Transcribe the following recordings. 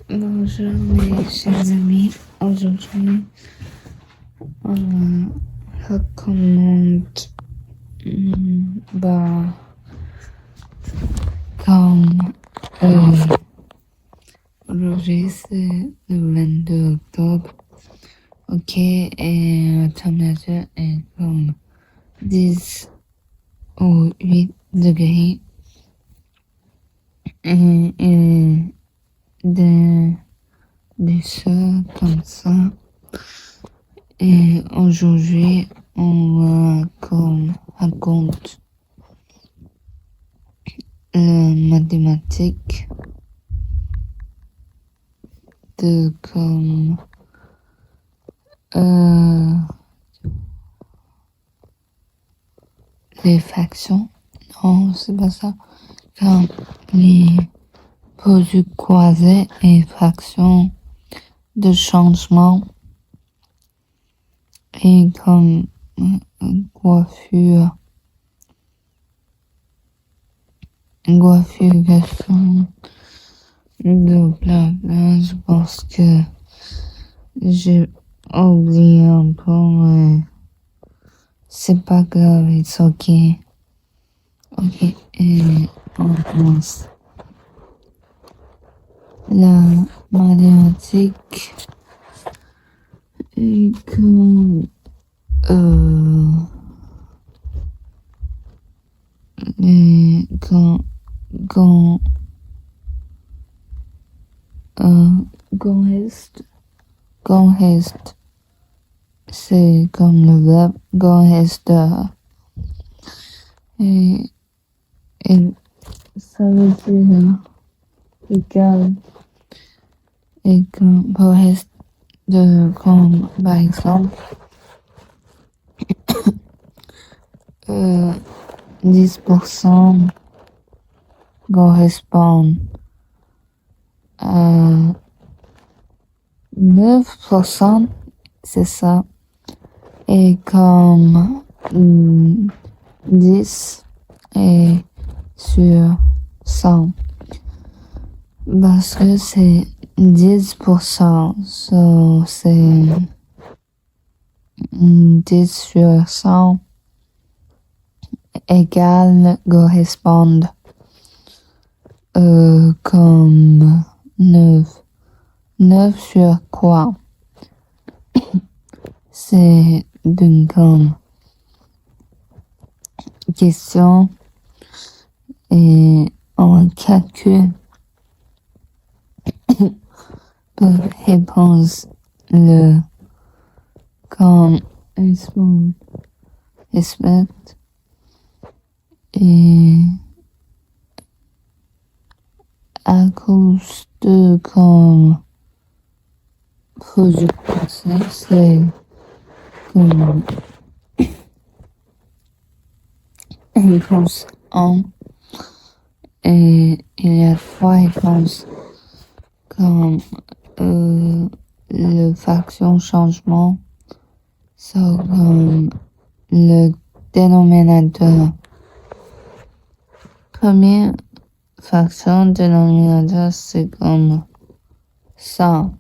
Bonjour mes chers amis, aujourd'hui on recommande bah, comme aujourd'hui c'est le 22 octobre, ok, et la température est comme 10 ou 8 degrés et des choses comme ça. Et aujourd'hui, on raconte mathématiques de comme les fractions. Non, c'est pas ça. Comme les produits croisés et fractions de changement et comme coiffure, coiffure de blabla. Je pense que j'ai oublié un peu, mais c'est pas grave, it's ok. Ok, et on commence. La mathématique est comme et quand quand reste c'est comme le verbe quand reste et, et ça veut dire égal et quand reste de comme par exemple 10% correspond à 9%, c'est ça. Et comme 10 est sur 100. Parce que c'est 10%, so c'est 10 sur 100 égale correspondent comme 9. 9 sur quoi? C'est une comme question et on calcule pour répondre le comme respect et à cause de comme produit français, c'est comme réponse 1 et il y a 3 réponses comme le fraction changement, so, comme le dénominateur. Première fraction dénominateur, c'est comme 100.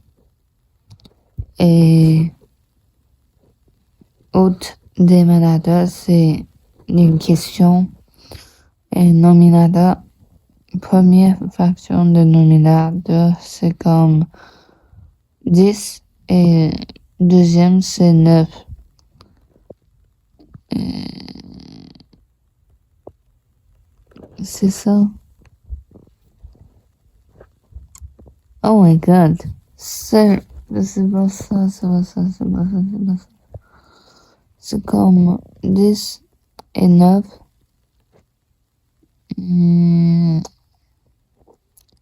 Et autre dénominateur, c'est une question. Et nominateur, première fraction de nominateur, c'est comme 10. Et deuxième, c'est 9. C'est ça. Oh my god. C'est pas ça, c'est pas ça, c'est pas ça, c'est pas ça. C'est comme 10 et 9.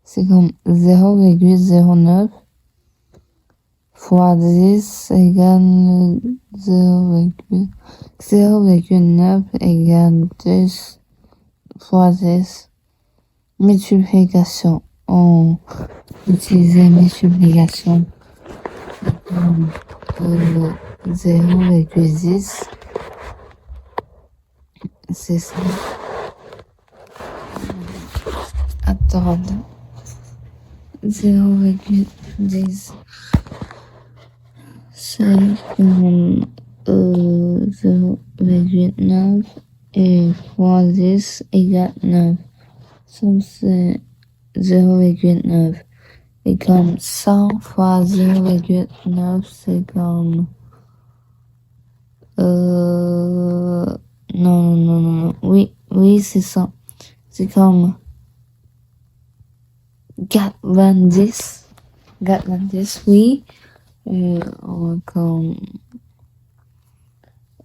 C'est comme 0,09 fois 10 égale 0,9 égale 10 fois 10. Multiplication. On utilise multiplication. 0,10. C'est ça. Attends. 0,10. C'est comme 0,9 et fois 10 égale 9. Ça, c'est 0,9. Et comme 100 fois 0,9, c'est comme... Non, non, non, non, non. Oui, oui, c'est ça. C'est comme 90. 90, oui. On va comme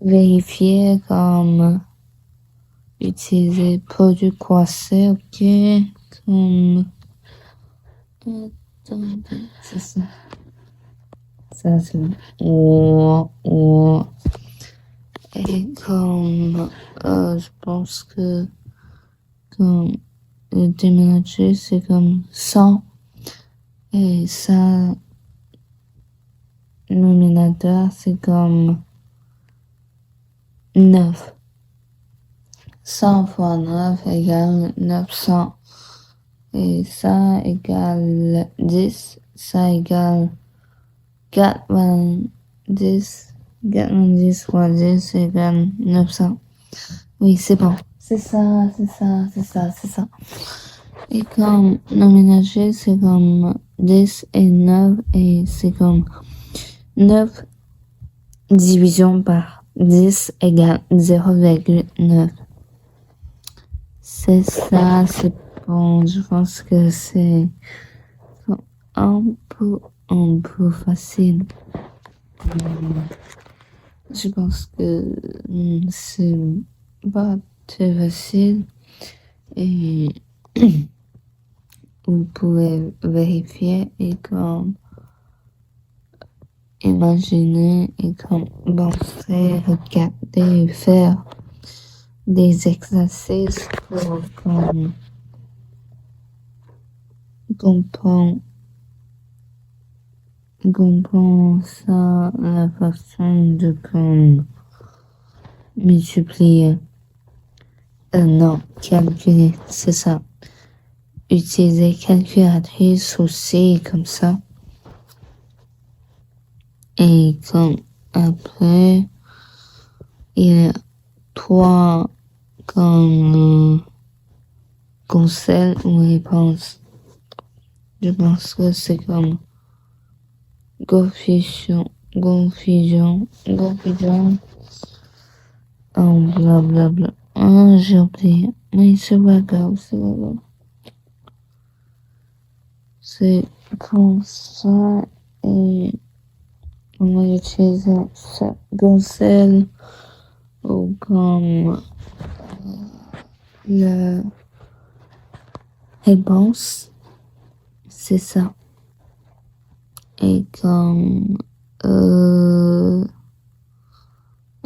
vérifier comme utiliser produit croisé, ok. Comme... Attendez, c'est ça. Ça, c'est bon. Et comme, je pense que, comme, le déménager, c'est comme 100. Et ça, nominateur, c'est comme 9. 100 fois 9 égale 900. Et ça égale 10. Ça égale 90. 90 fois 10 égale 900. Oui, c'est bon. C'est ça, c'est ça, c'est ça, c'est ça. Et comme nominager, c'est comme 10 et 9. Et c'est comme 9 division par 10 égale 0,9. C'est ça, c'est bon. Je pense que c'est un peu facile. Je pense que c'est pas très facile. Et vous pouvez vérifier et comme imaginer et comme penser, regarder et faire des exercices pour comme comprendre ça, la façon de comme multiplier. Non, calculer, c'est ça. Utiliser calculatrice aussi comme ça. Et comme après, il y a 3 comme conseils ou réponses. Je pense que c'est comme confusion, blablabla. Ah, j'ai oublié. Mais c'est pas grave, c'est pas grave. C'est comme ça et on va utiliser ça conseil ou comme la réponse. C'est ça. Et comme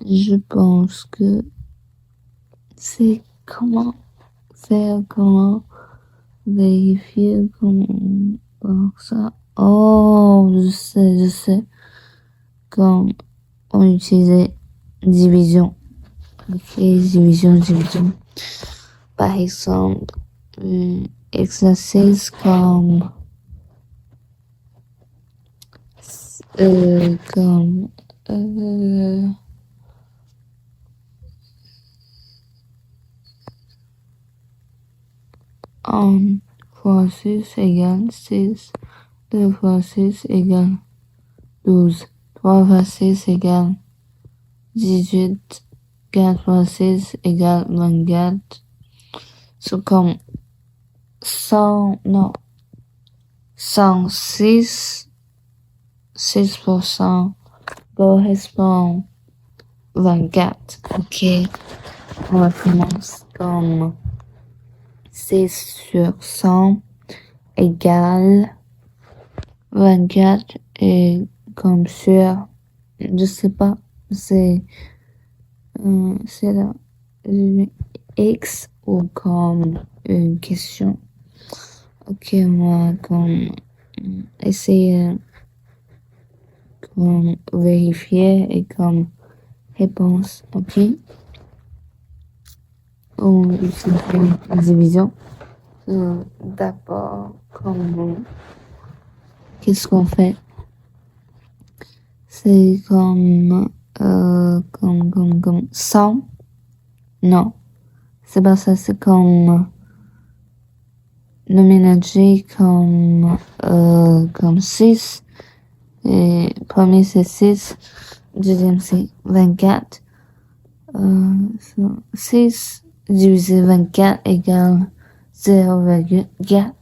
je pense que c'est comment faire, comment vérifier, comment voir ça. Oh, je sais. Comme on utilisait division. Ok, division. Par exemple, exercice comme comme un fois 6 égale 6, 2 fois 6 égale 12, 3 fois 6 égale 18, 4 fois 6 égale 24. C'est comme 100, non, 106, 6% correspond 24. Ok, on commence comme 6 sur 100 égale 24 et comme sur, je sais pas, c'est là, X ou comme une question. Ok, moi, comme essayer, comme vérifier et comme réponse, ok. On utilise une division. D'abord, comme qu'est-ce qu'on fait? C'est comme 100? Non, c'est pas ça, c'est comme nominager comme 6. Et premier c'est 6, deuxième c'est 24. 6 divisé 24 égale 0,4.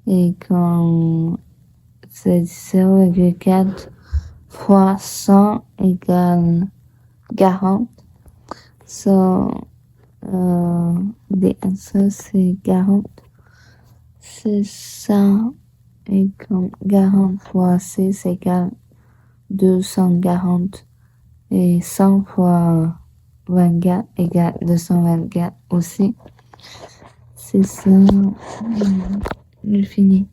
Et comme c'est 0,4 fois 100 égale 40. So, the answer c'est 40. C'est ça. Et comme 40 fois 6 égale 240. Et 100 fois 24 égale 224 aussi. C'est ça. Je finis.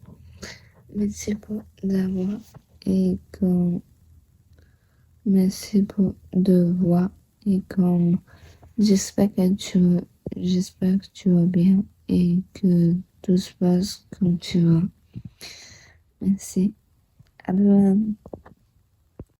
Merci pour d'avoir et comme merci pour devoir et comme j'espère que tu vas bien et que tout se passe comme tu veux. Merci. À demain.